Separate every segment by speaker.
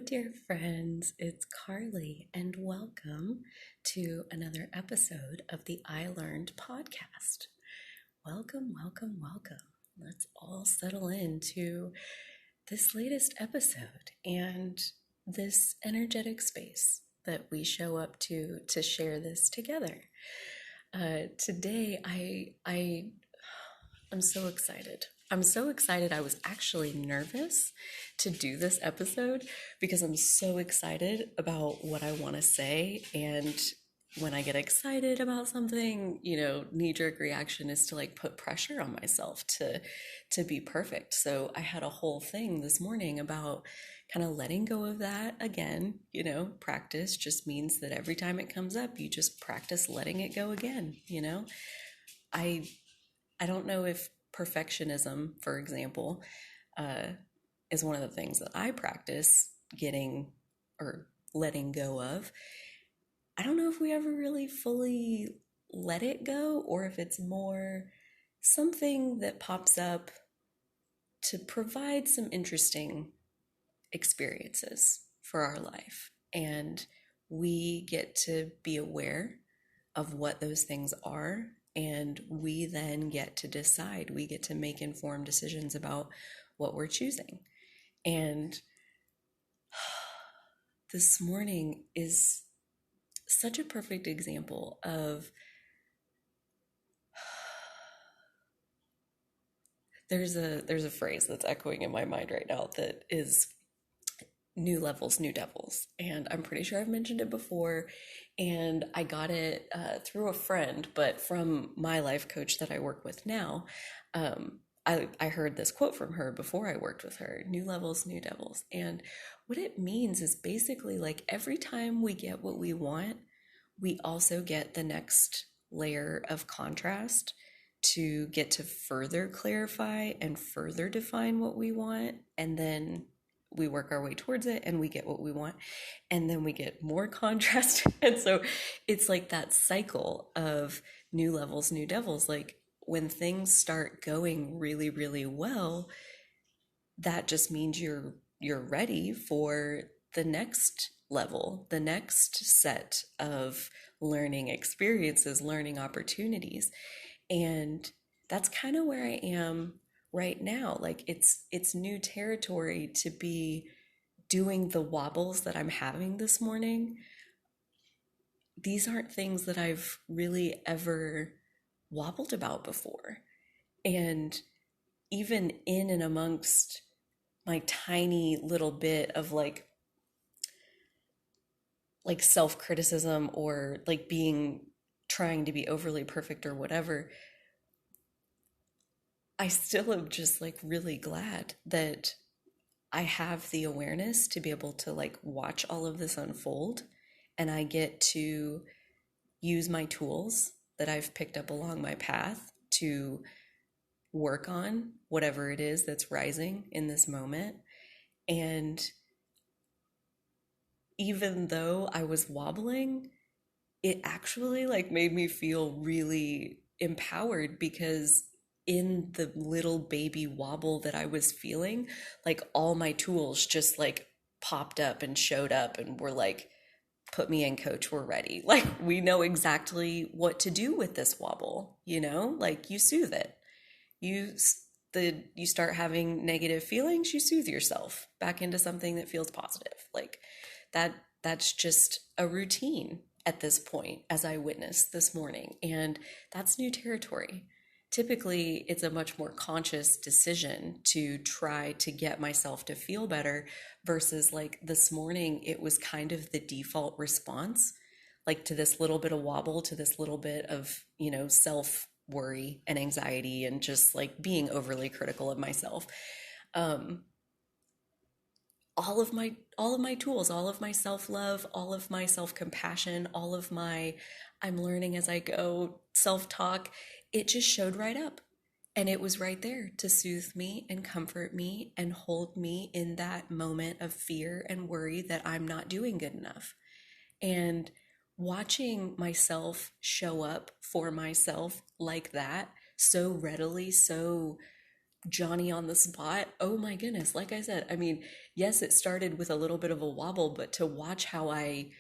Speaker 1: dear friends, it's Carly, and welcome to another episode of the I Learned podcast. Welcome, welcome, welcome. Let's all settle into this latest episode and this energetic space that we show up to share this together. Today, I'm so excited. I'm so excited. I was actually nervous to do this episode because I'm so excited about what I want to say. And when I get excited about something, knee-jerk reaction is to put pressure on myself to be perfect. So I had a whole thing this morning about kind of letting go of that again. Practice just means that every time it comes up, you just practice letting it go again. I don't know if perfectionism, for example, is one of the things that I practice getting or letting go of. I don't know if we ever really fully let it go or if it's more something that pops up to provide some interesting experiences for our life. And we get to be aware of what those things are. And we then get to decide, we get to make informed decisions about what we're choosing. And this morning is such a perfect example of there's a phrase that's echoing in my mind right now that is new levels, new devils. And I'm pretty sure I've mentioned it before. And I got it through a friend, but from my life coach that I work with now. I heard this quote from her before I worked with her: new levels, new devils. And what it means is basically every time we get what we want, we also get the next layer of contrast to get to further clarify and further define what we want. And then we work our way towards it and we get what we want, and then we get more contrast. And so it's that cycle of new levels, new devils. When things start going really, really well, that just means you're ready for the next level, the next set of learning experiences, learning opportunities. And that's kind of where I am right now. It's new territory to be doing the wobbles that I'm having this morning. These aren't things that I've really ever wobbled about before. And even in and amongst my tiny little bit of self-criticism or trying to be overly perfect or whatever, I still am just really glad that I have the awareness to be able to watch all of this unfold, and I get to use my tools that I've picked up along my path to work on whatever it is that's rising in this moment. And even though I was wobbling, it actually made me feel really empowered, because in the little baby wobble that I was feeling, all my tools just popped up and showed up and were put me in, coach, we're ready. We know exactly what to do with this wobble, you soothe it. You start having negative feelings, you soothe yourself back into something that feels positive. That's just a routine at this point, as I witnessed this morning. And that's new territory. Typically, it's a much more conscious decision to try to get myself to feel better versus this morning, it was kind of the default response, to this little bit of wobble, to this little bit of, self worry and anxiety and just being overly critical of myself. All of my tools, all of my self-love, all of my self-compassion, all of my I'm learning as I go self-talk, it just showed right up. And it was right there to soothe me and comfort me and hold me in that moment of fear and worry that I'm not doing good enough. And watching myself show up for myself like that, so readily, so Johnny on the spot. Oh my goodness. Like I said, I mean, yes, it started with a little bit of a wobble, but to watch how I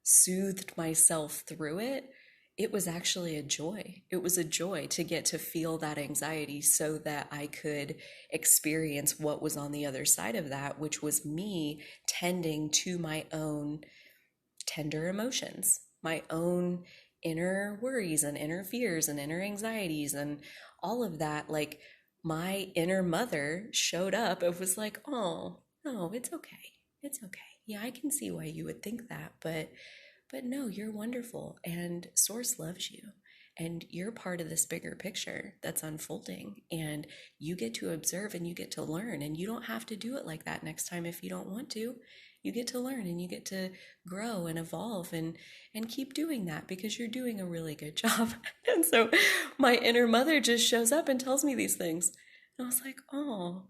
Speaker 1: soothed myself through it, it was actually a joy. It was a joy to get to feel that anxiety so that I could experience what was on the other side of that, which was me tending to my own tender emotions, my own inner worries and inner fears and inner anxieties and all of that. Like my inner mother showed up. It was like, oh, no, it's okay. It's okay. Yeah, I can see why you would think that, but no, you're wonderful and Source loves you. And you're part of this bigger picture that's unfolding. And you get to observe and you get to learn. And you don't have to do it like that next time if you don't want to. You get to learn and you get to grow and evolve and keep doing that because you're doing a really good job. And so my inner mother just shows up and tells me these things. And I was like, oh,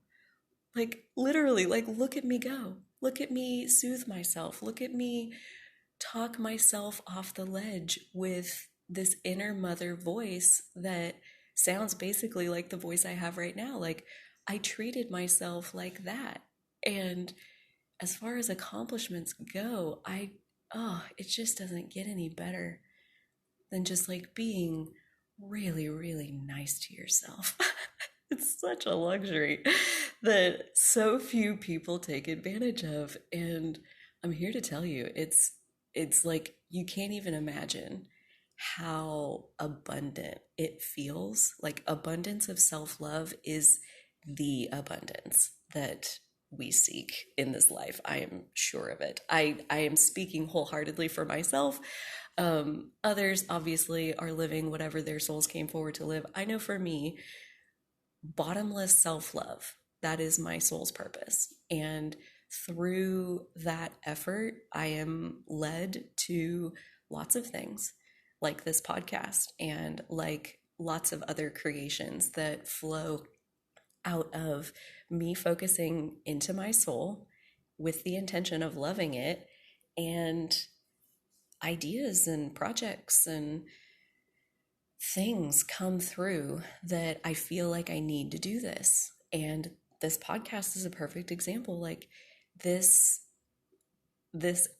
Speaker 1: like literally, like look at me go. Look at me soothe myself. Look at me talk myself off the ledge with this inner mother voice that sounds basically like the voice I have right now. Like I treated myself like that. And as far as accomplishments go, it just doesn't get any better than just like being really, really nice to yourself. It's such a luxury that so few people take advantage of. And I'm here to tell you, it's like you can't even imagine how abundant it feels. Like abundance of self-love is the abundance that we seek in this life. I am sure of it. I am speaking wholeheartedly for myself. Others obviously are living whatever their souls came forward to live. I know for me, bottomless self-love, that is my soul's purpose. And through that effort, I am led to lots of things like this podcast and like lots of other creations that flow out of me focusing into my soul with the intention of loving it, and ideas and projects and things come through that I feel like I need to do this. And this podcast is a perfect example. Like this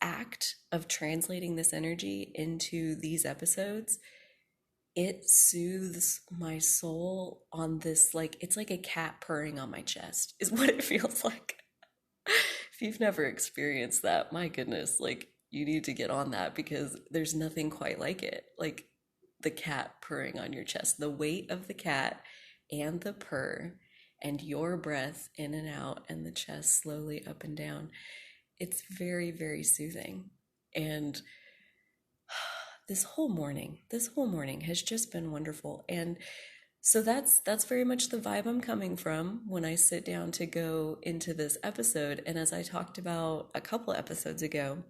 Speaker 1: act of translating this energy into these episodes, it soothes my soul on this, like it's like a cat purring on my chest is what it feels like. If you've never experienced that, my goodness, like you need to get on that because there's nothing quite like it. Like the cat purring on your chest, the weight of the cat and the purr and your breath in and out and the chest slowly up and down. It's very, very soothing. And this whole morning has just been wonderful. And so that's very much the vibe I'm coming from when I sit down to go into this episode. And as I talked about a couple episodes ago,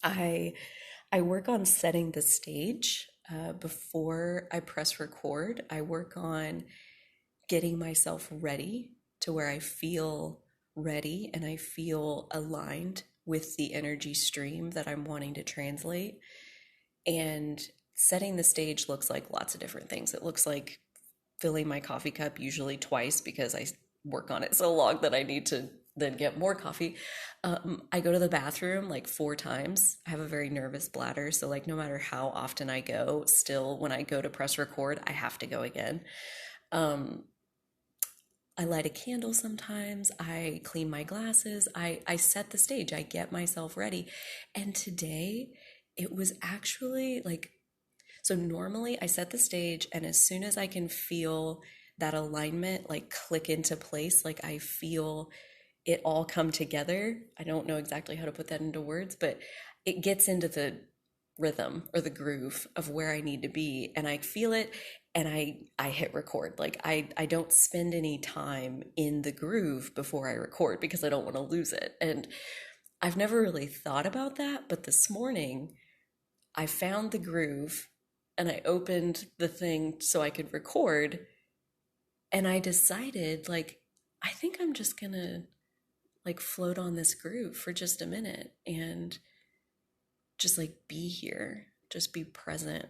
Speaker 1: I I work on setting the stage before I press record. I work on getting myself ready to where I feel ready and I feel aligned with the energy stream that I'm wanting to translate. And setting the stage looks like lots of different things. It looks like filling my coffee cup usually twice because I work on it so long that I need to then get more coffee. I go to the bathroom like 4 times. I have a very nervous bladder. So like no matter how often I go, still when I go to press record, I have to go again. Um, I light a candle sometimes. I clean my glasses. I set the stage. I get myself ready. And today it was actually like, so normally I set the stage and as soon as I can feel that alignment like click into place, like I feel it all come together. I don't know exactly how to put that into words, but it gets into the rhythm or the groove of where I need to be and I feel it and I hit record. Like I don't spend any time in the groove before I record because I don't want to lose it. And I've never really thought about that, but this morning I found the groove and I opened the thing so I could record and I decided like I think I'm just going to like float on this groove for just a minute and just like be here, just be present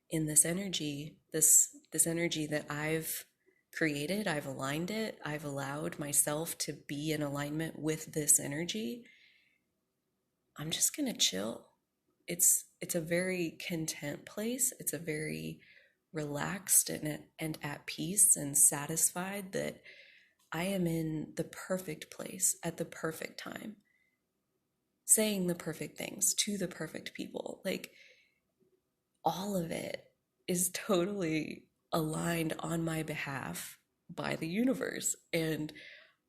Speaker 1: in this energy, this energy that I've created, I've aligned it, I've allowed myself to be in alignment with this energy, I'm just going to chill. It's a very content place. It's a very relaxed and at peace and satisfied that I am in the perfect place at the perfect time, saying the perfect things to the perfect people. Like, all of it is totally aligned on my behalf by the universe. And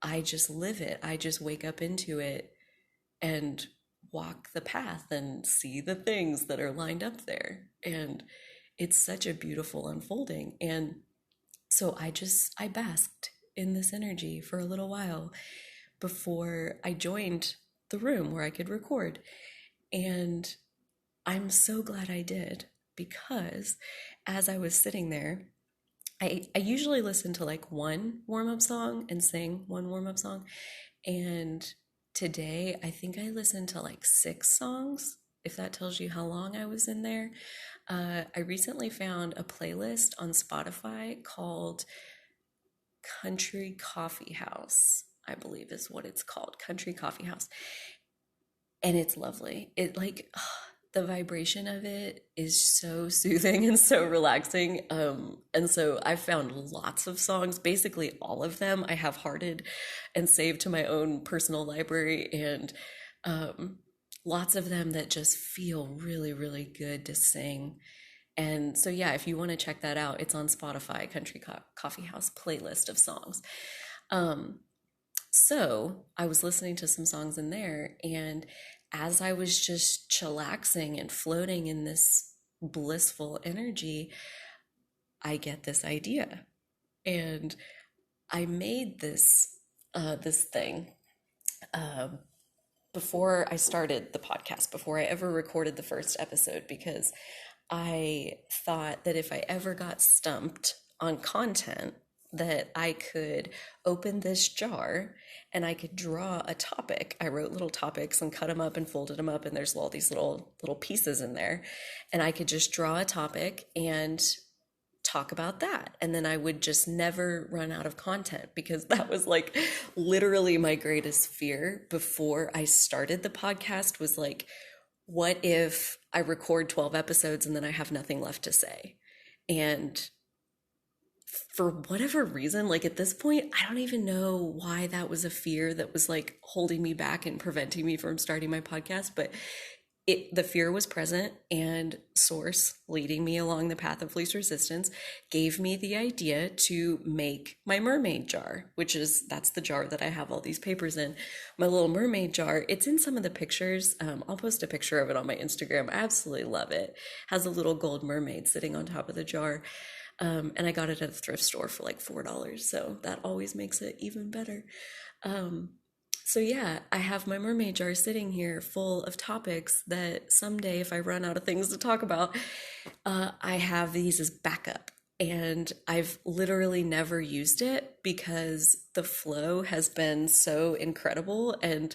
Speaker 1: I just live it. I just wake up into it and walk the path and see the things that are lined up there. And it's such a beautiful unfolding. And so I basked in this energy for a little while before I joined the room where I could record. And I'm so glad I did, because as I was sitting there, I usually listen to like one warm-up song and sing one warm-up song. And today, I think I listened to like 6 songs, if that tells you how long I was in there. I recently found a playlist on Spotify called Country Coffee House, I believe is what it's called, Country Coffee House. And it's lovely. It like, the vibration of it is so soothing and so relaxing. And so I've found lots of songs, basically all of them I have hearted and saved to my own personal library, and lots of them that just feel really, really good to sing. And so, yeah, if you want to check that out, it's on Spotify, Country Coffee House playlist of songs. So I was listening to some songs in there, and as I was just chillaxing and floating in this blissful energy, I get this idea. And I made this thing before I started the podcast, before I ever recorded the first episode, because I thought that if I ever got stumped on content, that I could open this jar and I could draw a topic. I wrote little topics and cut them up and folded them up, and there's all these little pieces in there. And I could just draw a topic and talk about that. And then I would just never run out of content, because that was like literally my greatest fear before I started the podcast, was like, what if I record 12 episodes and then I have nothing left to say? And for whatever reason, like at this point, I don't even know why that was a fear that was like holding me back and preventing me from starting my podcast, but the fear was present, and Source, leading me along the path of least resistance, gave me the idea to make my mermaid jar, that's the jar that I have all these papers in. My little mermaid jar, it's in some of the pictures. I'll post a picture of it on my Instagram. I absolutely love it. Has a little gold mermaid sitting on top of the jar. And I got it at a thrift store for like $4. So that always makes it even better. So yeah, I have my mermaid jar sitting here full of topics that someday, if I run out of things to talk about, I have these as backup. And I've literally never used it because the flow has been so incredible. And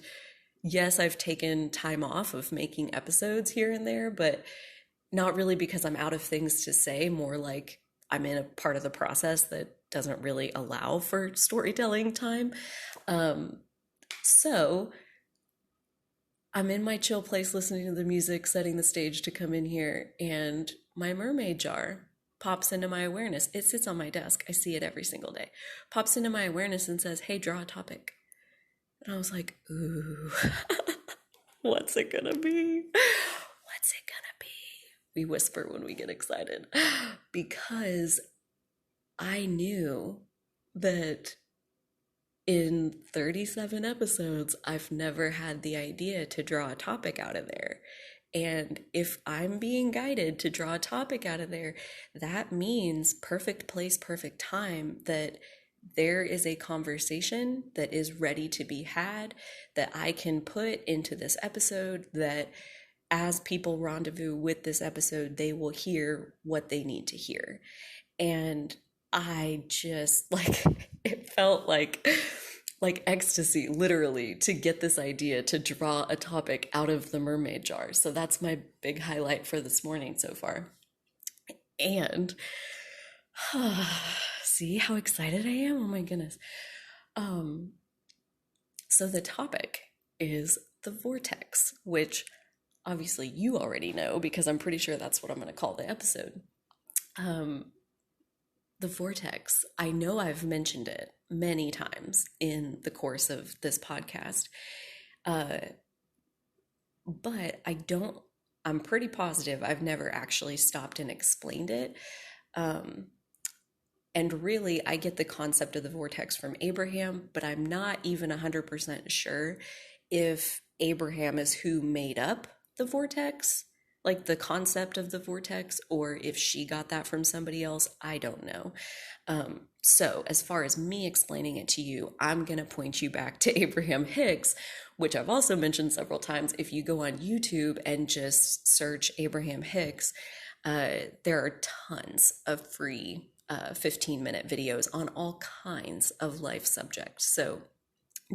Speaker 1: yes, I've taken time off of making episodes here and there, but not really because I'm out of things to say, more like I'm in a part of the process that doesn't really allow for storytelling time. So I'm in my chill place listening to the music, setting the stage to come in here, and my mermaid jar pops into my awareness. It sits on my desk. I see it every single day. Pops into my awareness and says, hey, draw a topic. And I was like, ooh, what's it gonna be? What's it gonna be? We whisper when we get excited, because I knew that in 37 episodes, I've never had the idea to draw a topic out of there. And if I'm being guided to draw a topic out of there, that means perfect place, perfect time, that there is a conversation that is ready to be had, that I can put into this episode, that as people rendezvous with this episode, they will hear what they need to hear. And I just like, it felt like ecstasy, literally, to get this idea to draw a topic out of the mermaid jar. So that's my big highlight for this morning so far. And See how excited I am? Oh my goodness. Um, so the topic is the vortex, which obviously you already know because I'm pretty sure that's what I'm going to call the episode. Um, the vortex, I know I've mentioned it many times in the course of this podcast, uh, but I'm pretty positive I've never actually stopped and explained it. Um, And really, I get the concept of the vortex from Abraham, but I'm not even 100% sure if Abraham is who made up the vortex, like the concept of the vortex, or if she got that from somebody else. I don't know. So, as far as me explaining it to you, I'm going to point you back to Abraham-Hicks, which I've also mentioned several times. If you go on YouTube and just search Abraham-Hicks, there are tons of free 15-minute videos on all kinds of life subjects. So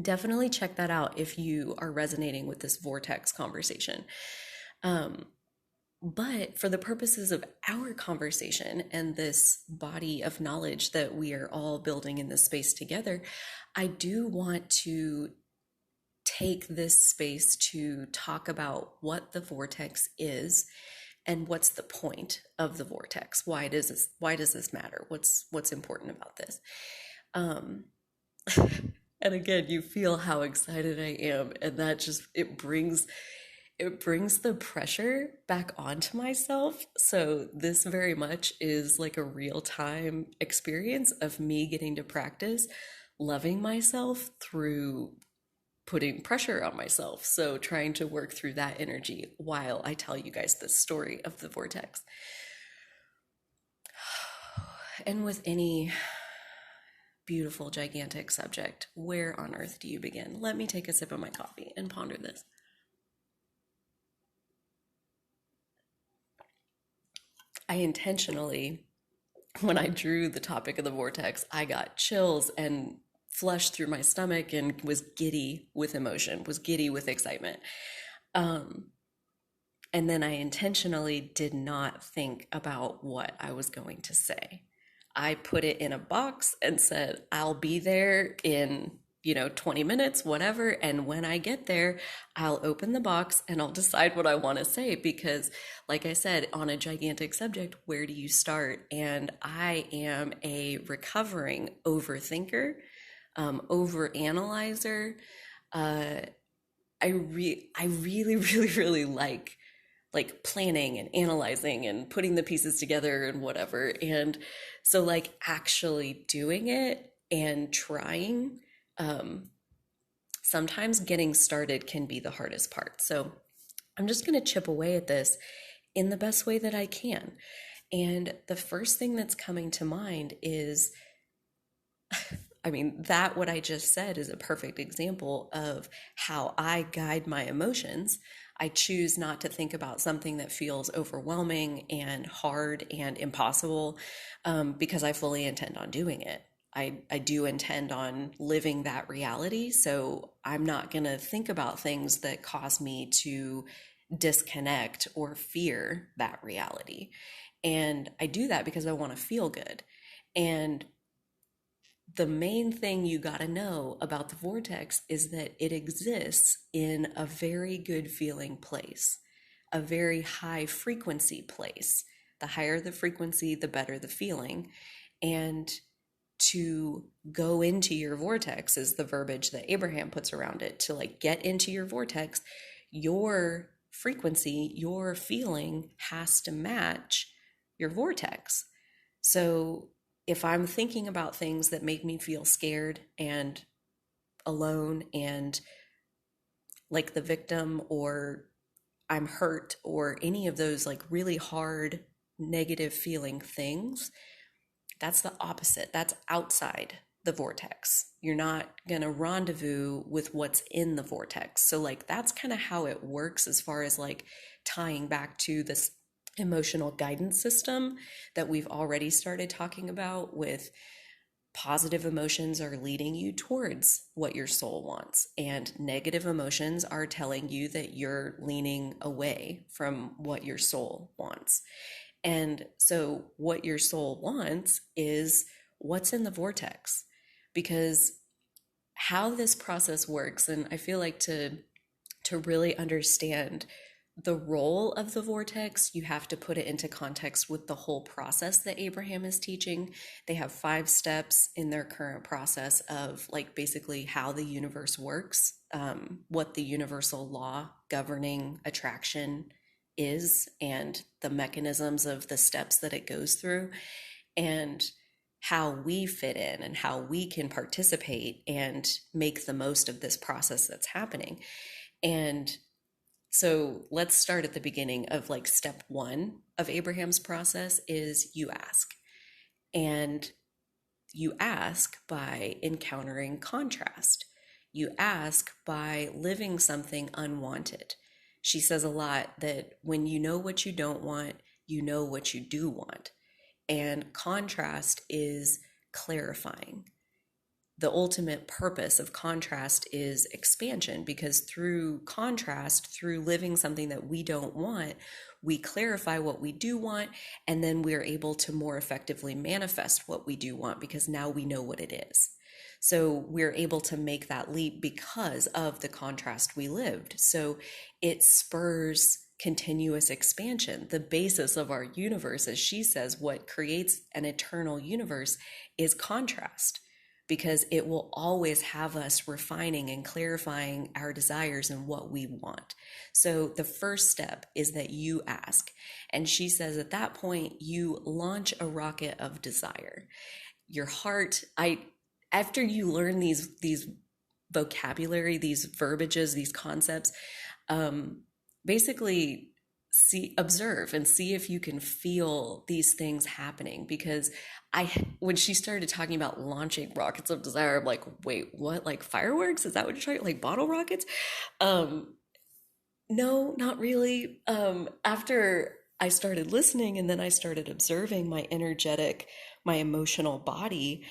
Speaker 1: definitely check that out if you are resonating with this vortex conversation. But for the purposes of our conversation and this body of knowledge that we are all building in this space together, I do want to take this space to talk about what the vortex is and what's the point of the vortex. Why does this matter? What's important about this? um and again, you feel how excited I am, and that just it brings the pressure back onto myself. So this very much is like a real time experience of me getting to practice loving myself through putting pressure on myself. So trying to work through that energy while I tell you guys this story of the vortex. And with any beautiful, gigantic subject, where on earth do you begin? Let me take a sip of my coffee and ponder this. I intentionally, when I drew the topic of the vortex, I got chills and flushed through my stomach and was giddy with emotion, was giddy with excitement. Um, and then I intentionally did not think about what I was going to say. I put it in a box and said, I'll be there in, 20 minutes, whatever. And when I get there, I'll open the box and I'll decide what I want to say. Because, like I said, on a gigantic subject, where do you start? And I am a recovering overthinker, overanalyzer. Uh, I really, really, really like planning and analyzing and putting the pieces together and whatever. And so like actually doing it and trying, um, sometimes getting started can be the hardest part. So I'm just going to chip away at this in the best way that I can. And the first thing that's coming to mind is, I mean, that what I just said is a perfect example of how I guide my emotions. I choose not to think about something that feels overwhelming and hard and impossible, because I fully intend on doing it. I do intend on living that reality. So I'm not going to think about things that cause me to disconnect or fear that reality. And I do that because I want to feel good. And the main thing you got to know about the vortex is that it exists in a very good feeling place, a very high frequency place. The higher the frequency, the better the feeling. And to go into your vortex is the verbiage that Abraham puts around it. To like get into your vortex, your frequency, your feeling has to match your vortex. So if I'm thinking about things that make me feel scared and alone and like the victim, or I'm hurt, or any of those like really hard negative feeling things, that's the opposite. That's outside the vortex. You're not going to rendezvous with what's in the vortex. So like that's kind of how it works as far as like tying back to this emotional guidance system that we've already started talking about. With positive emotions are leading you towards what your soul wants, and negative emotions are telling you that you're leaning away from what your soul wants. And so what your soul wants is what's in the vortex? Because how this process works, and I feel like to really understand the role of the vortex, you have to put it into context with the whole process that Abraham is teaching. They have 5 steps in their current process of like basically how the universe works, what the universal law governing attraction is, and the mechanisms of the steps that it goes through, and how we fit in and how we can participate and make the most of this process that's happening. And so let's start at the beginning of like step 1 of Abraham's process is you ask. And you ask by encountering contrast. You ask by living something unwanted. She says a lot that when you know what you don't want, you know what you do want. And contrast is clarifying. The ultimate purpose of contrast is expansion, because through contrast, through living something that we don't want, we clarify what we do want, and then we're able to more effectively manifest what we do want because now we know what it is. So we're able to make that leap because of the contrast we lived. So it spurs continuous expansion. The basis of our universe, as she says, what creates an eternal universe is contrast, because it will always have us refining and clarifying our desires and what we want. So the first step is that you ask. And she says at that point, you launch a rocket of desire. Your heart, after you learn these vocabulary, these verbiages, these concepts, basically observe and see if you can feel these things happening. Because when she started talking about launching rockets of desire, I'm like, wait, what? Like fireworks? Is that what you're trying? Like bottle rockets? No, not really. After I started listening and then I started observing my energetic, my emotional body,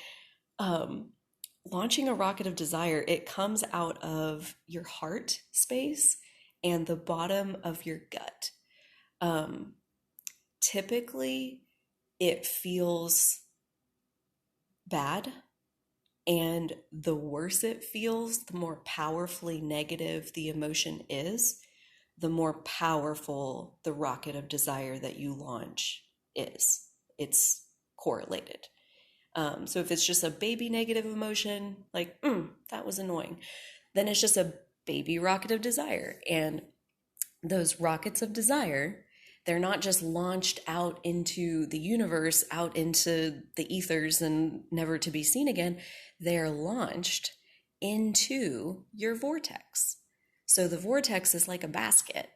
Speaker 1: launching a rocket of desire, it comes out of your heart space and the bottom of your gut. Typically, it feels bad, and the worse it feels, the more powerfully negative the emotion is, the more powerful the rocket of desire that you launch is. It's correlated. So if it's just a baby negative emotion, like, that was annoying, then it's just a baby rocket of desire. And those rockets of desire, they're not just launched out into the universe, out into the ethers and never to be seen again. They're launched into your vortex. So the vortex is like a basket,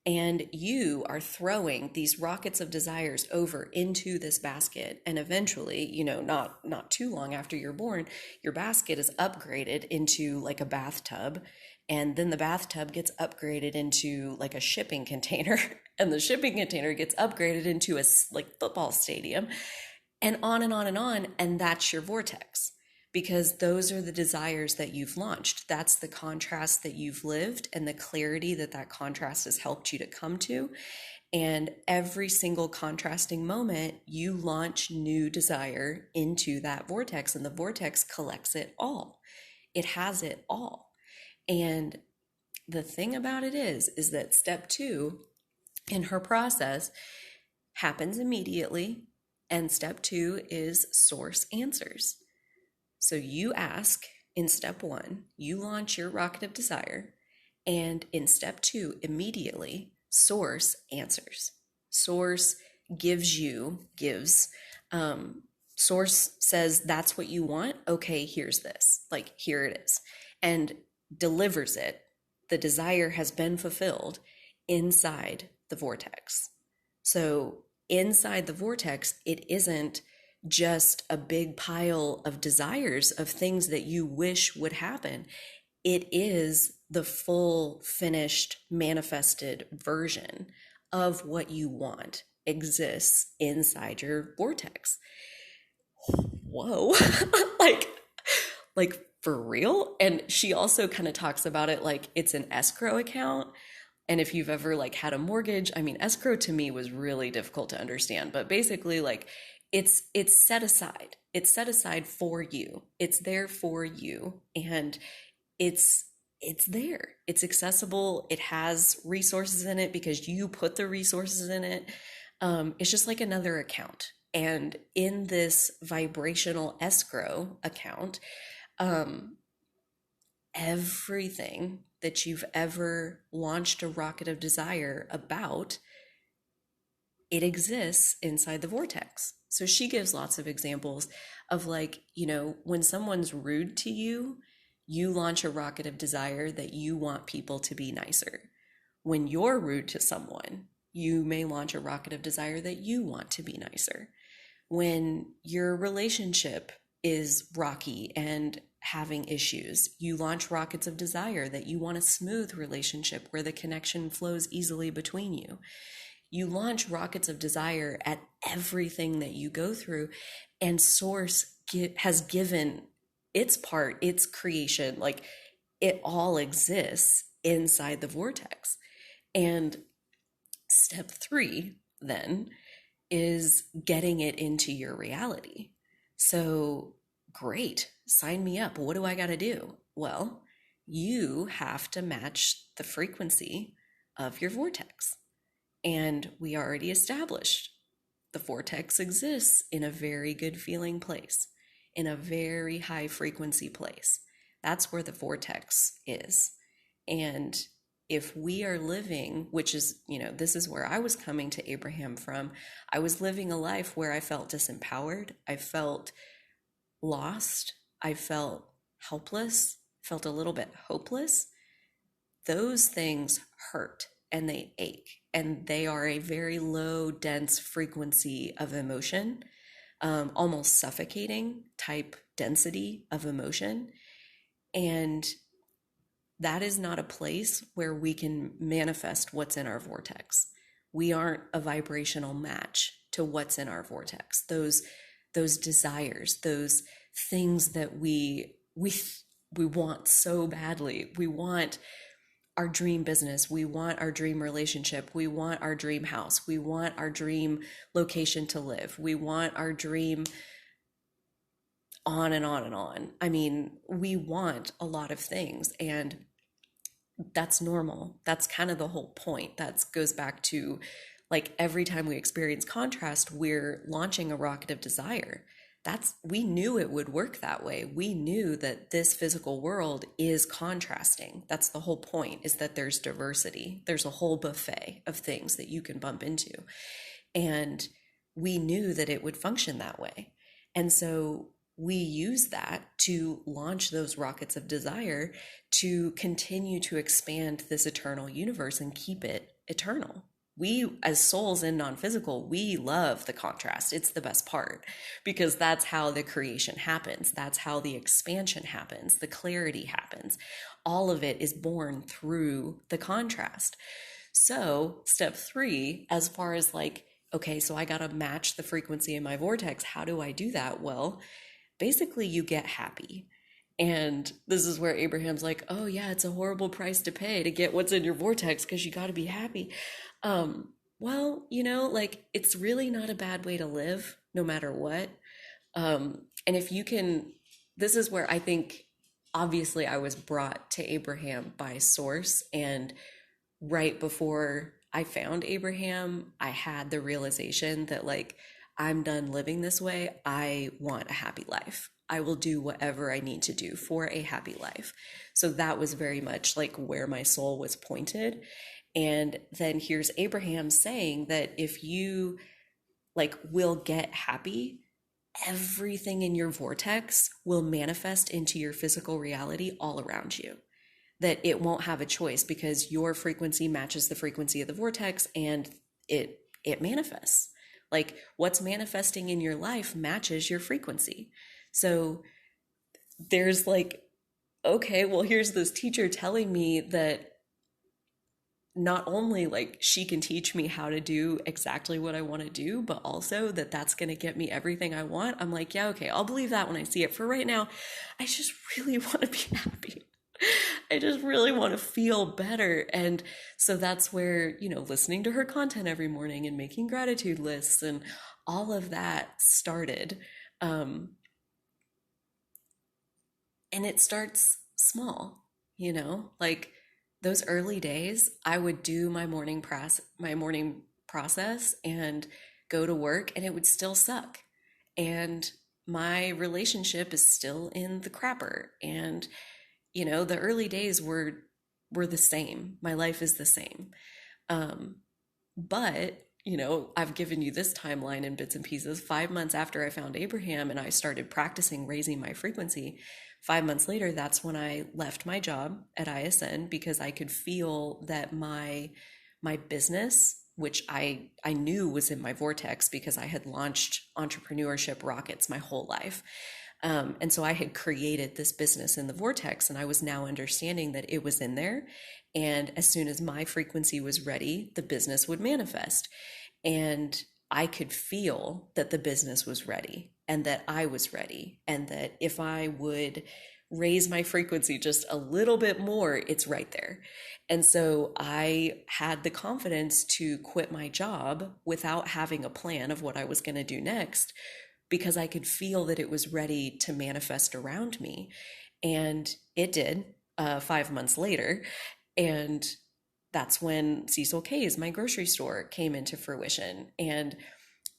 Speaker 1: and you are throwing these rockets of desires over into this basket. And eventually, not too long after you're born, your basket is upgraded into like a bathtub. And then the bathtub gets upgraded into like a shipping container, and the shipping container gets upgraded into a like football stadium, and on and on and on. And that's your vortex, because those are the desires that you've launched. That's the contrast that you've lived and the clarity that contrast has helped you to come to. And every single contrasting moment, you launch new desire into that vortex, and the vortex collects it all. It has it all. And the thing about it is that step 2 in her process happens immediately. And step 2 is source answers. So you ask in step 1, you launch your rocket of desire. And in step 2, immediately, source answers. Source source says, that's what you want. Okay, here's this. Like, here it is. And delivers it. The desire has been fulfilled inside the vortex. So inside the vortex, it isn't just a big pile of desires of things that you wish would happen. It is the full, finished, manifested version of what you want exists inside your vortex. Whoa. like for real? And she also kind of talks about it like it's an escrow account. And if you've ever like had a mortgage, escrow to me was really difficult to understand, but basically like It's set aside. It's set aside for you. It's there for you, and it's it's there. It's accessible. It has resources in it because you put the resources in it. It's just like another account. And in this vibrational escrow account, um, everything that you've ever launched a rocket of desire about, it exists inside the vortex. So she gives lots of examples of, like, when someone's rude to you, you launch a rocket of desire that you want people to be nicer. When you're rude to someone, you may launch a rocket of desire that you want to be nicer. When your relationship is rocky and having issues, you launch rockets of desire that you want a smooth relationship where the connection flows easily between you. You launch rockets of desire at everything that you go through, and Source has given its part, its creation, like, it all exists inside the vortex. And step 3 then is getting it into your reality. So, great, sign me up. What do I got to do? Well, you have to match the frequency of your vortex. And we already established the vortex exists in a very good feeling place, in a very high frequency place. That's where the vortex is. And if we are living, which is, this is where I was coming to Abraham from, I was living a life where I felt disempowered, I felt lost, I felt helpless, felt a little bit hopeless. Those things hurt and they ache, and they are a very low, dense frequency of emotion, almost suffocating type density of emotion. And that is not a place where we can manifest what's in our vortex. We aren't a vibrational match to what's in our vortex. Those desires, those things that we want so badly. We want our dream business, we want our dream relationship, we want our dream house, we want our dream location to live, we want our dream, on and on and on. I mean, we want a lot of things, and that's normal. That's kind of the whole point. That goes back to, like, every time we experience contrast, we're launching a rocket of desire. We knew it would work that way. We knew that this physical world is contrasting. That's the whole point, is that there's diversity. There's a whole buffet of things that you can bump into. And we knew that it would function that way. And so we use that to launch those rockets of desire to continue to expand this eternal universe and keep it eternal. We, as souls in non-physical, we love the contrast. It's the best part, because that's how the creation happens. That's how the expansion happens. The clarity happens. All of it is born through the contrast. So step 3, as far as, like, okay, so I got to match the frequency in my vortex. How do I do that? Well, basically you get happy. And this is where Abraham's like, oh yeah, it's a horrible price to pay to get what's in your vortex, because you got to be happy. Well, like, it's really not a bad way to live, no matter what. And if you can, this is where I think, obviously, I was brought to Abraham by Source. And right before I found Abraham, I had the realization that, like, I'm done living this way. I want a happy life. I will do whatever I need to do for a happy life. So that was very much like where my soul was pointed. And then here's Abraham saying that if you, like, will get happy, everything in your vortex will manifest into your physical reality all around you. That it won't have a choice, because your frequency matches the frequency of the vortex, and it manifests. Like, what's manifesting in your life matches your frequency. So there's, like, okay, well, here's this teacher telling me that not only, like, she can teach me how to do exactly what I want to do, but also that that's going to get me everything I want. I'm like, yeah, okay, I'll believe that when I see it. For right now, I just really want to be happy. I just really want to feel better. And so that's where, listening to her content every morning and making gratitude lists and all of that started. Um, and it starts small, like those early days, I would do my morning process and go to work, and it would still suck. And my relationship is still in the crapper. And, the early days were the same. My life is the same. Um, but, I've given you this timeline in bits and pieces. 5 months after I found Abraham and I started practicing raising my frequency, 5 months later, that's when I left my job at ISN because I could feel that my business, which I knew was in my vortex because I had launched entrepreneurship rockets my whole life. And so I had created this business in the vortex, and I was now understanding that it was in there. And as soon as my frequency was ready, the business would manifest. And I could feel that the business was ready and that I was ready, and that if I would raise my frequency just a little bit more, it's right there. And so I had the confidence to quit my job without having a plan of what I was going to do next, because I could feel that it was ready to manifest around me. And it did, 5 months later. And that's when Cecil K's, my grocery store, came into fruition. And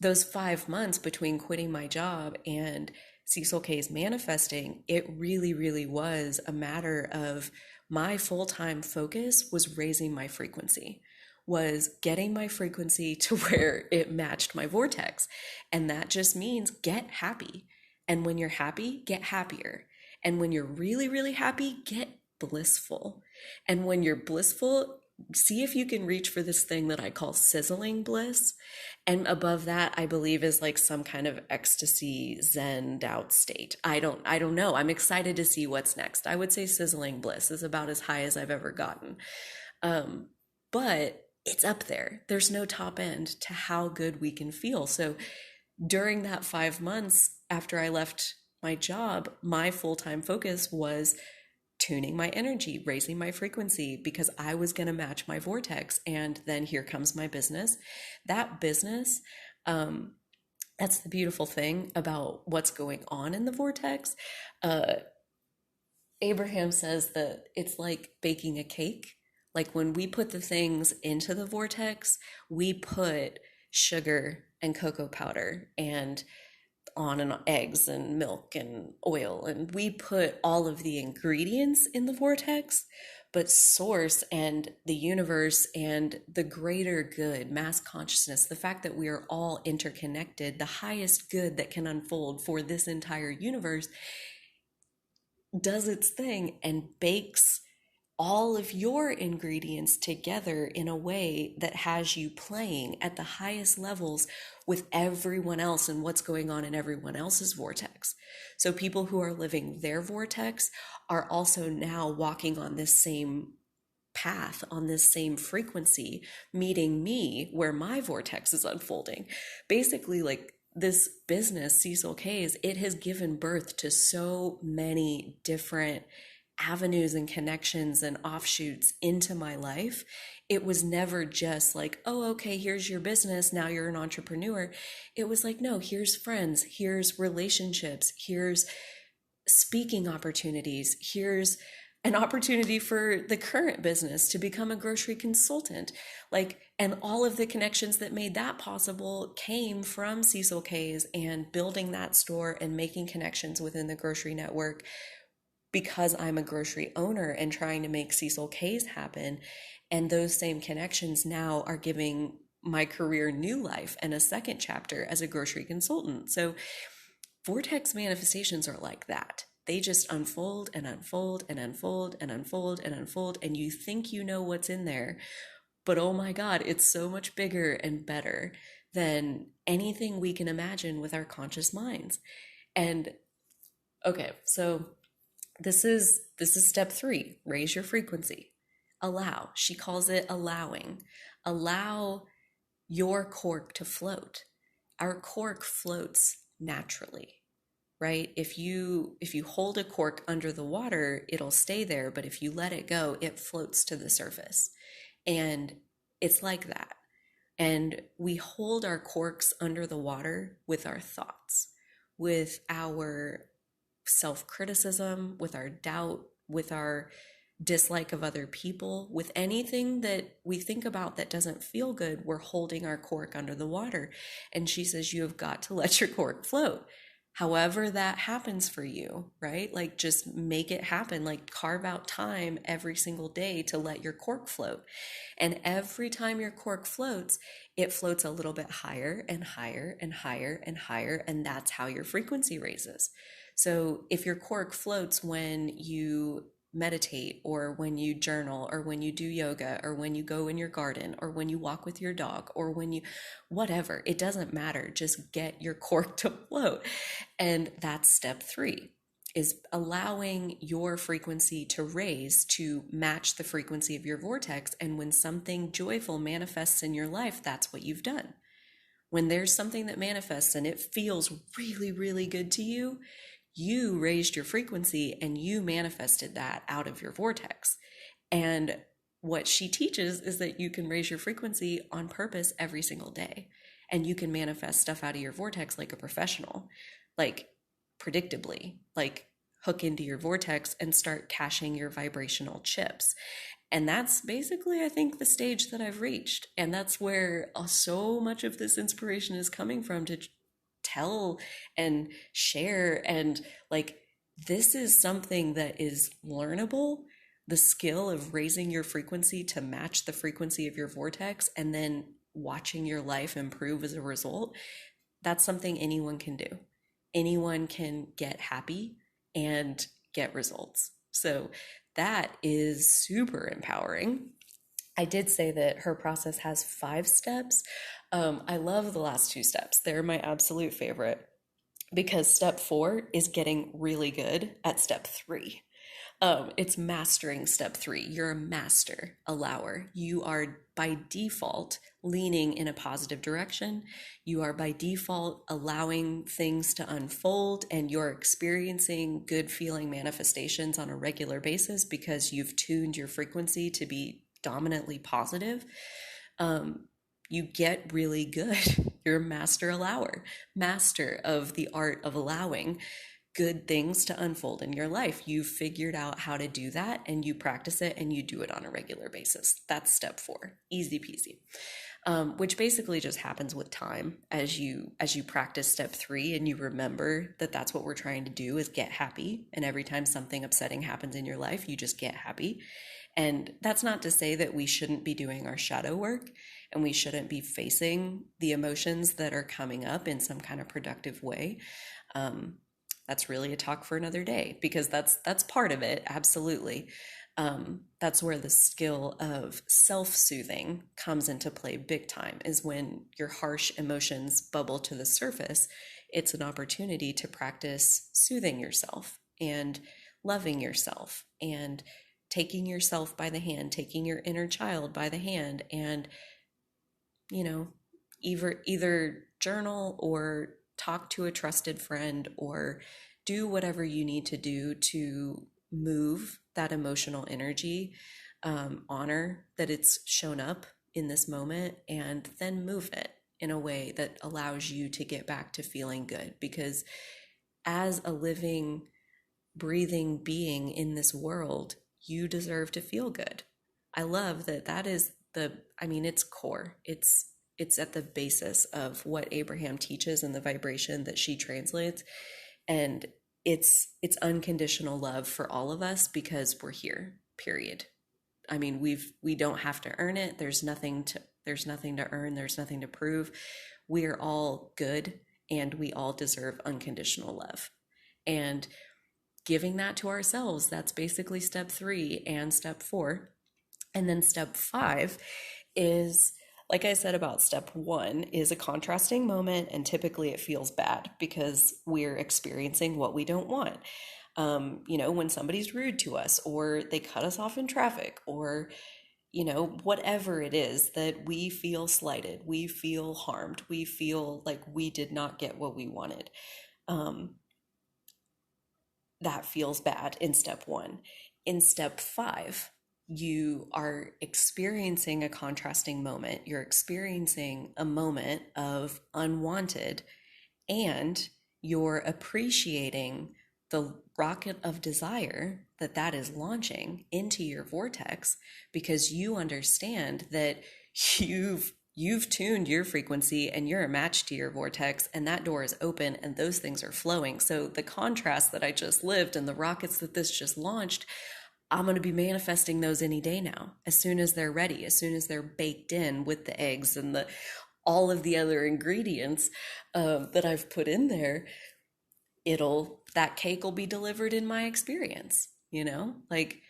Speaker 1: those 5 months between quitting my job and Cecil K's manifesting, it really, really was a matter of my full-time focus was raising my frequency, was getting my frequency to where it matched my vortex. And that just means get happy. And when you're happy, get happier. And when you're really, really happy, get blissful. And when you're blissful, see if you can reach for this thing that I call sizzling bliss. And above that, I believe, is like some kind of ecstasy, zened out state. I don't know. I'm excited to see what's next. I would say sizzling bliss is about as high as I've ever gotten. But it's up there. There's no top end to how good we can feel. So during that 5 months after I left my job, my full-time focus was tuning my energy, raising my frequency, because I was going to match my vortex. And then here comes my business. That business, that's the beautiful thing about what's going on in the vortex. Uh, Abraham says that it's like baking a cake. Like when we put the things into the vortex, we put sugar and cocoa powder and on and eggs and milk and oil, and we put all of the ingredients in the vortex. But source and the universe and the greater good, mass consciousness, the fact that we are all interconnected, the highest good that can unfold for this entire universe, does its thing and bakes all of your ingredients together in a way that has you playing at the highest levels with everyone else and what's going on in everyone else's vortex. So people who are living their vortex are also now walking on this same path, on this same frequency, meeting me where my vortex is unfolding. Basically, like, this business, Cecil K's, it has given birth to so many different avenues and connections and offshoots into my life. It was never just like, oh, okay, here's your business, now you're an entrepreneur. It was like, no, here's friends, here's relationships, here's speaking opportunities, here's an opportunity for the current business to become a grocery consultant. Like, and all of the connections that made that possible came from Cecil K's and building that store and making connections within the grocery network, because I'm a grocery owner and trying to make Cecil K's happen. And those same connections now are giving my career new life and a second chapter as a grocery consultant. So vortex manifestations are like that. They just unfold and unfold and unfold and unfold and unfold, and you think you know what's in there. But oh my God, it's so much bigger and better than anything we can imagine with our conscious minds. And okay, so this is step 3. Raise your frequency. Allow. She calls it allowing. Allow your cork to float. Our cork floats naturally, right? If you hold a cork under the water, it'll stay there, but if you let it go, it floats to the surface. And it's like that. And we hold our corks under the water with our thoughts, with our self criticism, with our doubt, with our dislike of other people, with anything that we think about that doesn't feel good. We're holding our cork under the water. And she says, you have got to let your cork float. However that happens for you, right? Like just make it happen. Like carve out time every single day to let your cork float. And every time your cork floats, it floats a little bit higher and higher and higher and higher. And that's how your frequency raises. So if your cork floats when you meditate or when you journal or when you do yoga or when you go in your garden or when you walk with your dog or when you whatever, it doesn't matter, just get your cork to float. And that's step 3, is allowing your frequency to raise to match the frequency of your vortex. And when something joyful manifests in your life, that's what you've done. When there's something that manifests and it feels really, really good to you, you raised your frequency and you manifested that out of your vortex. And what she teaches is that you can raise your frequency on purpose every single day. And you can manifest stuff out of your vortex like a professional, like predictably, like hook into your vortex and start cashing your vibrational chips. And that's basically, I think, the stage that I've reached. And that's where so much of this inspiration is coming from, to tell and share. And like, this is something that is learnable. The skill of raising your frequency to match the frequency of your vortex and then watching your life improve as a result. That's something anyone can do. Anyone can get happy and get results. So that is super empowering. I did say that her process has 5 steps. I love the last 2 steps. They're my absolute favorite because step 4 is getting really good at step 3. It's mastering step 3. You're a master allower. You are by default leaning in a positive direction. You are by default allowing things to unfold, and you're experiencing good feeling manifestations on a regular basis because you've tuned your frequency to be dominantly positive. You get really good. You're a master allower, master of the art of allowing good things to unfold in your life. You've figured out how to do that and you practice it and you do it on a regular basis. That's step 4, easy peasy. Which basically just happens with time as you practice step 3 and you remember that that's what we're trying to do, is get happy. And every time something upsetting happens in your life, you just get happy. And that's not to say that we shouldn't be doing our shadow work and we shouldn't be facing the emotions that are coming up in some kind of productive way. That's really a talk for another day, because that's part of it. Absolutely. That's where the skill of self-soothing comes into play big time, is when your harsh emotions bubble to the surface. It's an opportunity to practice soothing yourself and loving yourself and taking yourself by the hand, taking your inner child by the hand, and, either journal or talk to a trusted friend or do whatever you need to do to move that emotional energy, honor that it's shown up in this moment, and then move it in a way that allows you to get back to feeling good. Because as a living, breathing being in this world, you deserve to feel good. I love that is it's core. It's at the basis of what Abraham teaches and the vibration that she translates. And it's unconditional love for all of us because we're here, period. We don't have to earn it. There's nothing to earn. There's nothing to prove. We're all good and we all deserve unconditional love. And giving that to ourselves, that's basically step 3 and step 4. And then step 5 is, like I said about step 1, is a contrasting moment, and typically it feels bad because we're experiencing what we don't want. When somebody's rude to us, or they cut us off in traffic, or whatever it is that we feel slighted, we feel harmed, we feel like we did not get what we wanted. That feels bad in step 1. In step 5, you are experiencing a contrasting moment. You're experiencing a moment of unwanted, and you're appreciating the rocket of desire that that is launching into your vortex, because you understand that you've tuned your frequency and you're a match to your vortex, and that door is open and those things are flowing. So the contrast that I just lived and the rockets that this just launched, I'm going to be manifesting those any day now, as soon as they're ready, as soon as they're baked in with the eggs and the all of the other ingredients that I've put in there. That cake will be delivered in my experience, like,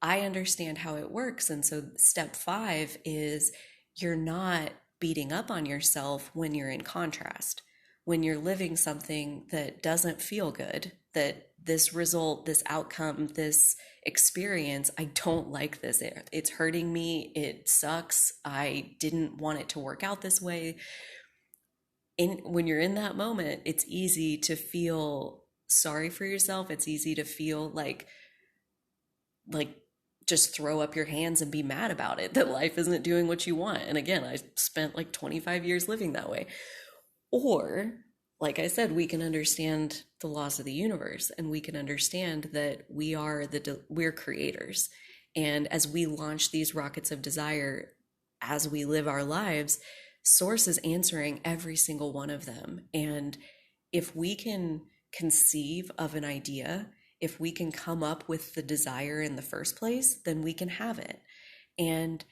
Speaker 1: I understand how it works. And so step 5 is, you're not beating up on yourself when you're in contrast, when you're living something that doesn't feel good, that this result, this outcome, this experience, I don't like this. It's hurting me. It sucks. I didn't want it to work out this way. When you're in that moment, it's easy to feel sorry for yourself. It's easy to feel like just throw up your hands and be mad about it, that life isn't doing what you want. And again, I spent like 25 years living that way. Or, like I said, we can understand the laws of the universe, and we can understand that we're creators. And as we launch these rockets of desire, as we live our lives, Source is answering every single one of them. And if we can conceive of an idea, if we can come up with the desire in the first place, then we can have it. And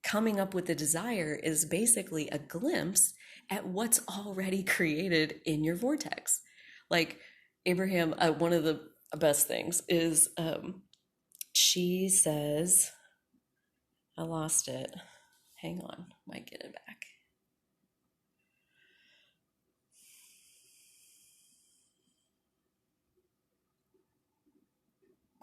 Speaker 1: coming up with the desire is basically a glimpse at what's already created in your vortex. Like Abraham, one of the best things is, she says, I lost it. Hang on, might get it back.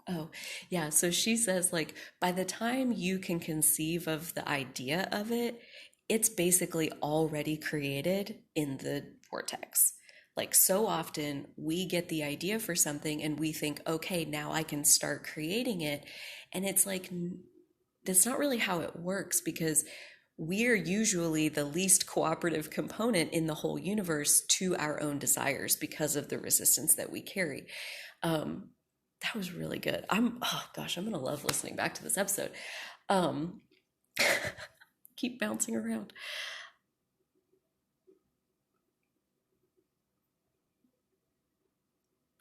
Speaker 1: Oh, yeah. So she says, like, by the time you can conceive of the idea of it, it's basically already created in the vortex. Like, so often we get the idea for something and we think, okay, now I can start creating it. And it's like, that's not really how it works, because we're usually the least cooperative component in the whole universe to our own desires because of the resistance that we carry. That was really good. Oh gosh, I'm gonna love listening back to this episode. Um, keep bouncing around.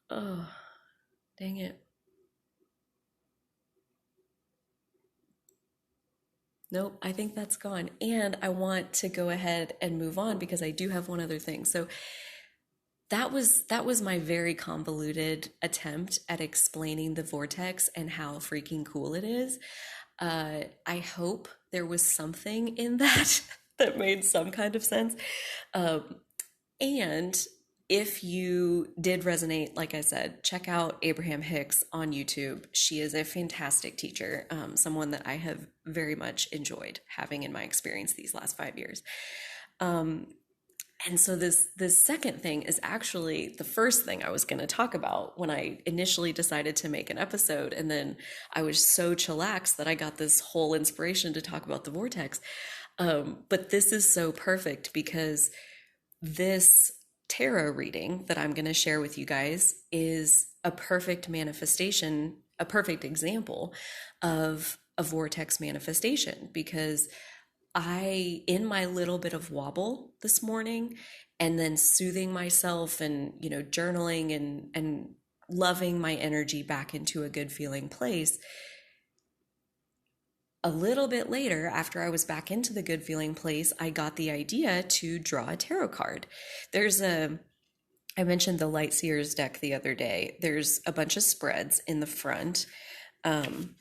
Speaker 1: Oh, dang it. Nope, I think that's gone. And I want to go ahead and move on because I do have one other thing. So that was my very convoluted attempt at explaining the vortex and how freaking cool it is. I hope there was something in that that made some kind of sense. Um, and if you did resonate, like I said, check out Abraham-Hicks on YouTube. She is a fantastic teacher, someone that I have very much enjoyed having in my experience these last 5 years. And so this second thing is actually the first thing I was going to talk about when I initially decided to make an episode. And then I was so chillaxed that I got this whole inspiration to talk about the vortex. But this is so perfect because this tarot reading that I'm going to share with you guys is a perfect manifestation, a perfect example of a vortex manifestation, because in my little bit of wobble this morning, and then soothing myself and, journaling and loving my energy back into a good feeling place, a little bit later, after I was back into the good feeling place, I got the idea to draw a tarot card. I mentioned the Light Seers deck the other day. There's a bunch of spreads in the front. And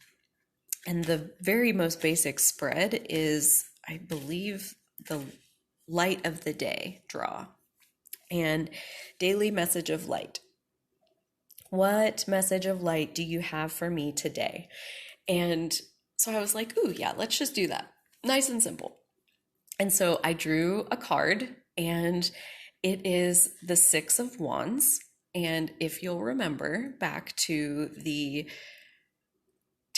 Speaker 1: the very most basic spread is, I believe, the Light of the Day draw and daily message of light. What message of light do you have for me today? And so I was like, ooh, yeah, let's just do that. Nice and simple. And so I drew a card, and it is the Six of Wands. And if you'll remember back to the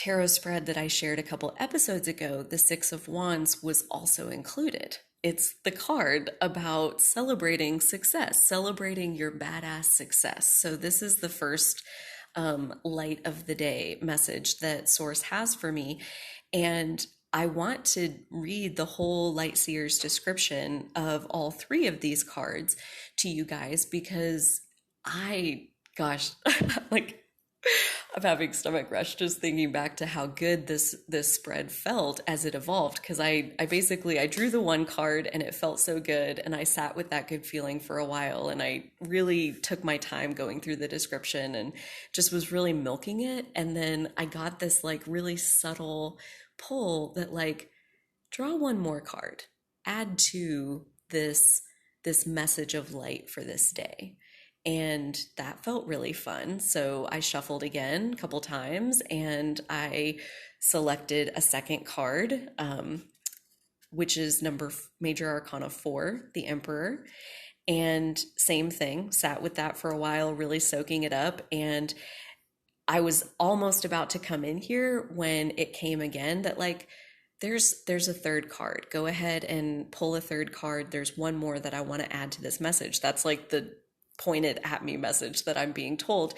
Speaker 1: tarot spread that I shared a couple episodes ago, the Six of Wands was also included. It's the card about celebrating success, celebrating your badass success. So this is the first light of the day message that Source has for me. And I want to read the whole Light Seer's description of all three of these cards to you guys because gosh, like I'm having stomach rush just thinking back to how good this spread felt as it evolved because I basically I drew the one card and it felt so good and I sat with that good feeling for a while and I really took my time going through the description and just was really milking it, and then I got this like really subtle pull that like draw one more card, add to this message of light for this day. And that felt really fun. So I shuffled again a couple times and I selected a second card, which is Major Arcana 4, the Emperor. And same thing, sat with that for a while, really soaking it up. And I was almost about to come in here when it came again that like, there's a third card. Go ahead and pull a third card. There's one more that I want to add to this message. That's like the pointed at me message that I'm being told.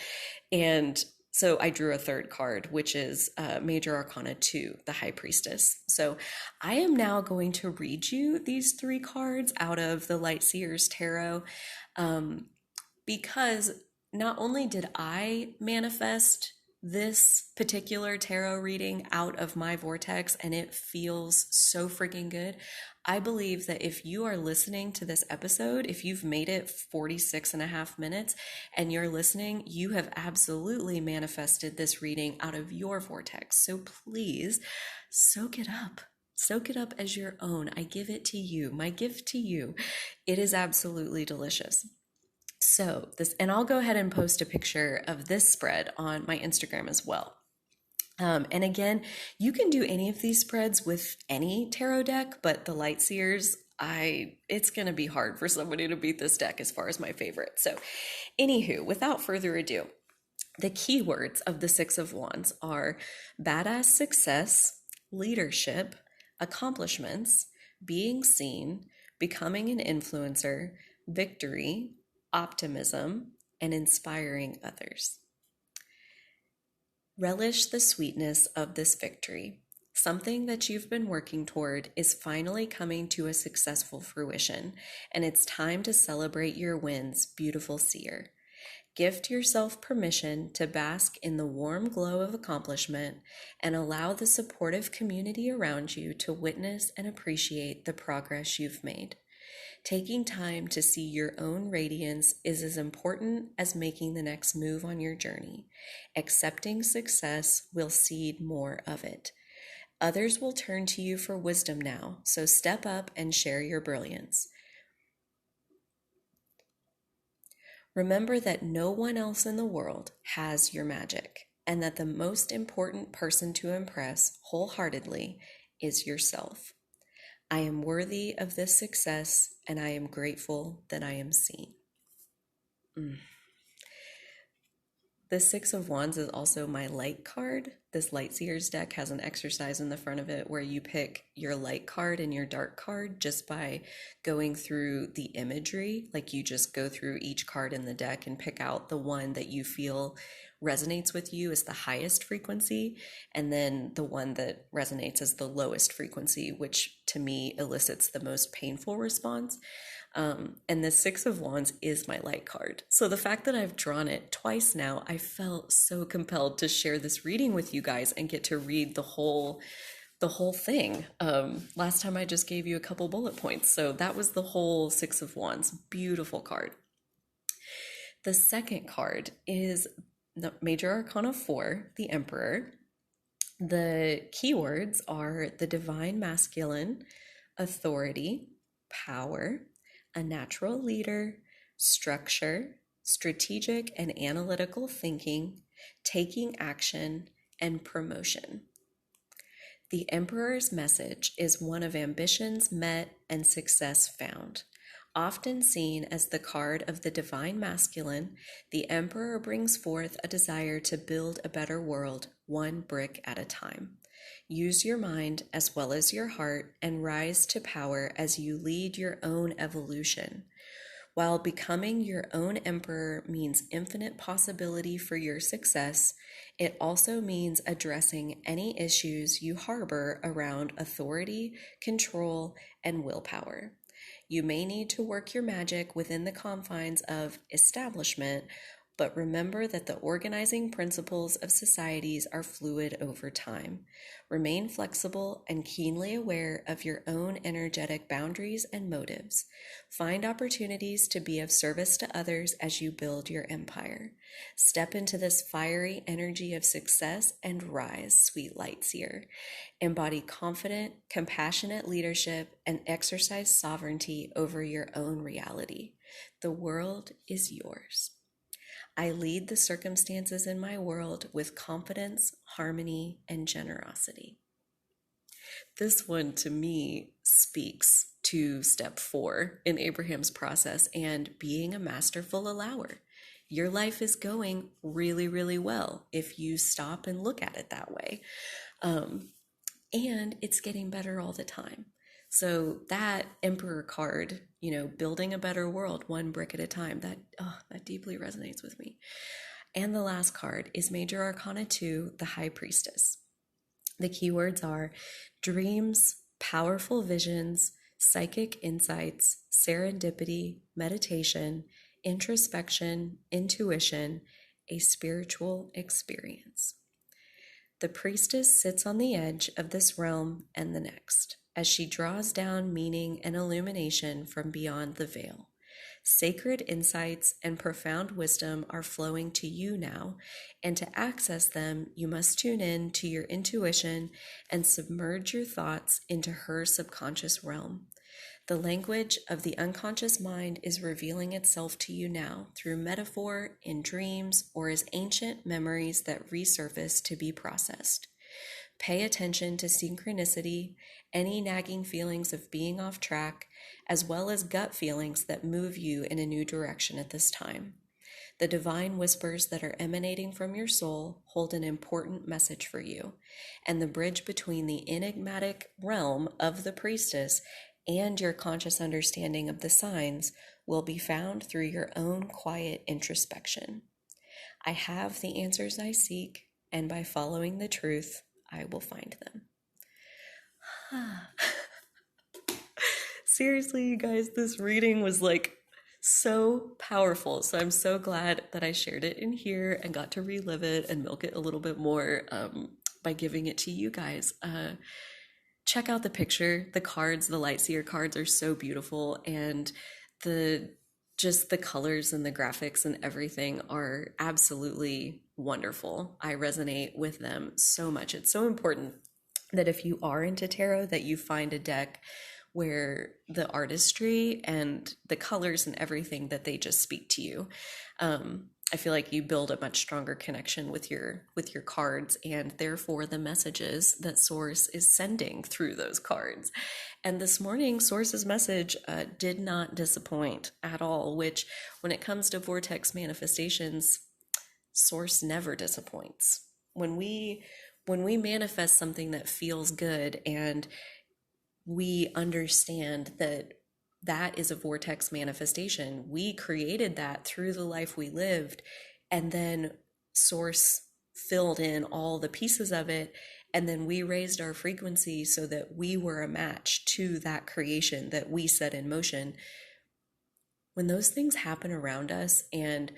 Speaker 1: And so I drew a third card, which is Major Arcana 2, the High Priestess. So I am now going to read you these three cards out of the Light Seer's Tarot because not only did I manifest this particular tarot reading out of my vortex and it feels so freaking good, I believe that if you are listening to this episode, if you've made it 46.5 minutes and you're listening, you have absolutely manifested this reading out of your vortex. So please soak it up. Soak it up as your own. I give it to you, my gift to you. It is absolutely delicious. So and I'll go ahead and post a picture of this spread on my Instagram as well. And again, you can do any of these spreads with any tarot deck, but the Light Seers, it's going to be hard for somebody to beat this deck as far as my favorite. So anywho, without further ado, the keywords of the Six of Wands are badass success, leadership, accomplishments, being seen, becoming an influencer, victory, optimism, and inspiring others. Relish the sweetness of this victory. Something that you've been working toward is finally coming to a successful fruition, and it's time to celebrate your wins, beautiful seer. Gift yourself permission to bask in the warm glow of accomplishment and allow the supportive community around you to witness and appreciate the progress you've made. Taking time to see your own radiance is as important as making the next move on your journey. Accepting success will seed more of it. Others will turn to you for wisdom now, so step up and share your brilliance. Remember that no one else in the world has your magic, and that the most important person to impress wholeheartedly is yourself. I am worthy of this success, and I am grateful that I am seen. The Six of Wands is also my light card. This Light Seer's deck has an exercise in the front of it where you pick your light card and your dark card just by going through the imagery. Like you just go through each card in the deck and pick out the one that you feel resonates with you as the highest frequency, and then the one that resonates as the lowest frequency, which to me elicits the most painful response. And the Six of Wands is my light card. So the fact that I've drawn it twice now, I felt so compelled to share this reading with you guys and get to read the whole thing. Last time I just gave you a couple bullet points. So that was the whole Six of Wands. Beautiful card. The second card is Major Arcana 4, the Emperor. The keywords are the divine masculine, authority, power, a natural leader, structure, strategic and analytical thinking, taking action, and promotion. The Emperor's message is one of ambitions met and success found. Often seen as the card of the divine masculine, the Emperor brings forth a desire to build a better world, one brick at a time. Use your mind as well as your heart and rise to power as you lead your own evolution. While becoming your own emperor means infinite possibility for your success, it also means addressing any issues you harbor around authority, control, and willpower. You may need to work your magic within the confines of establishment, but remember that the organizing principles of societies are fluid over time. Remain flexible and keenly aware of your own energetic boundaries and motives. Find opportunities to be of service to others as you build your empire. Step into this fiery energy of success and rise, sweet light seer. Embody confident, compassionate leadership and exercise sovereignty over your own reality. The world is yours. I lead the circumstances in my world with confidence, harmony, and generosity. This one to me speaks to step 4 in Abraham's process and being a masterful allower. Your life is going really, really well if you stop and look at it that way. And it's getting better all the time. So that Emperor card, building a better world, one brick at a time, that deeply resonates with me. And the last card is Major Arcana 2, the High Priestess. The keywords are dreams, powerful visions, psychic insights, serendipity, meditation, introspection, intuition, a spiritual experience. The priestess sits on the edge of this realm and the next, as she draws down meaning and illumination from beyond the veil. Sacred insights and profound wisdom are flowing to you now, and to access them, you must tune in to your intuition and submerge your thoughts into her subconscious realm. The language of the unconscious mind is revealing itself to you now through metaphor, in dreams, or as ancient memories that resurface to be processed. Pay attention to synchronicity, any nagging feelings of being off track, as well as gut feelings that move you in a new direction at this time. The divine whispers that are emanating from your soul hold an important message for you, and the bridge between the enigmatic realm of the priestess and your conscious understanding of the signs will be found through your own quiet introspection. I have the answers I seek, and by following the truth, I will find them. Seriously, you guys, this reading was so powerful. So I'm so glad that I shared it in here and got to relive it and milk it a little bit more by giving it to you guys. Check out the picture. The cards, the Lightseer cards are so beautiful, and the colors and the graphics and everything are absolutely wonderful. I resonate with them so much. It's so important that if you are into tarot, that you find a deck where the artistry and the colors and everything, that they just speak to you. I feel like you build a much stronger connection with your cards, and therefore the messages that Source is sending through those cards. And this morning, Source's message did not disappoint at all, which when it comes to Vortex Manifestations, Source never disappoints. When we manifest something that feels good, and we understand that that is a vortex manifestation, we created that through the life we lived, and then Source filled in all the pieces of it, and then we raised our frequency so that we were a match to that creation that we set in motion. When those things happen around us and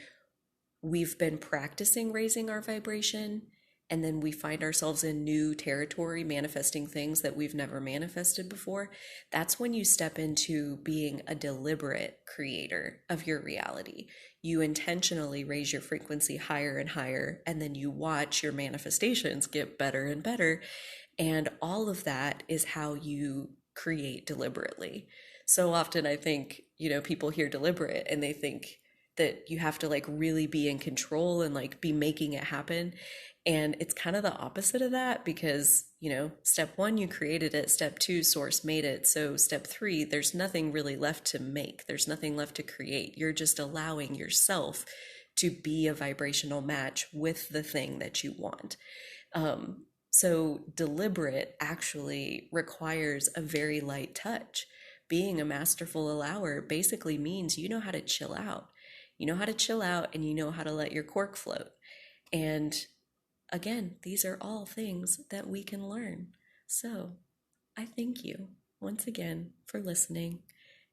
Speaker 1: we've been practicing raising our vibration, and then we find ourselves in new territory manifesting things that we've never manifested before, that's when you step into being a deliberate creator of your reality. You intentionally raise your frequency higher and higher, and then you watch your manifestations get better and better. And all of that is how you create deliberately. So often I think, people hear deliberate and they think that you have to like really be in control and like be making it happen. And it's kind of the opposite of that because, you know, step one, you created it. Step two, source made it. So step three, there's nothing really left to make. There's nothing left to create. You're just allowing yourself to be a vibrational match with the thing that you want. So deliberate actually requires a very light touch. Being a masterful allower basically means you know how to chill out. You know how to chill out and you know how to let your cork float. And again, these are all things that we can learn. So I thank you once again for listening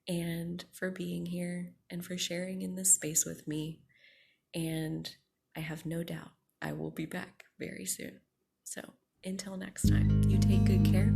Speaker 1: and for being here and for sharing in this space with me. And I have no doubt I will be back very soon. So until next time, you take good care